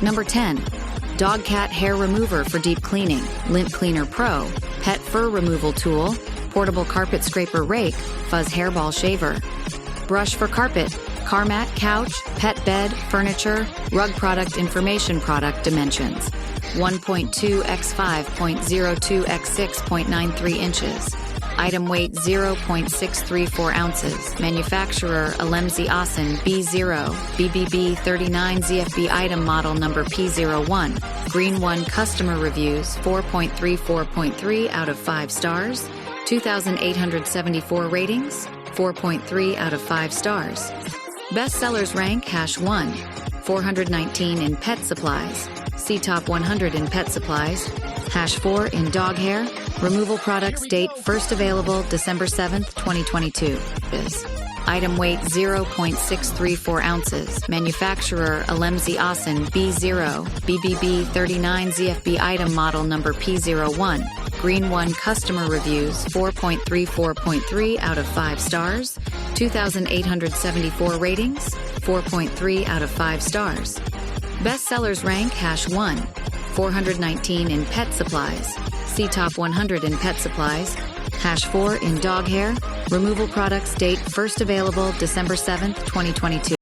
Number 10. Dog Cat Hair Remover for Deep Cleaning, Lint Cleaner Pro, Pet Fur Removal Tool, Portable Carpet Scraper Rake, Fuzz Hairball Shaver. Brush for carpet, car mat, couch, pet bed, furniture, rug product information product dimensions. 1.2 x 5.02 x 6.93 inches. Item weight 0.634 ounces. Manufacturer Alemzi Asen B0 BBB 39 ZFB. Item model number P01. Green 1. Customer reviews 4.34.3 out of 5 stars. 2,874 ratings 4.3 out of 5 stars. Best sellers rank #1. 419 in pet supplies. See top 100 in pet supplies. #4 in dog hair. Removal products date first available December 7th, 2022. Item weight 0.634 ounces. Manufacturer Alemzi Asen B0 BBB 39 ZFB. Item model number P01. Green 1. Customer reviews 4.34.3 out of 5 stars. 2,874 ratings 4.3 out of 5 stars. Best sellers rank #1. 419 in pet supplies. See top 100 in pet supplies. #4 in dog hair. Removal products date first available December 7th, 2022.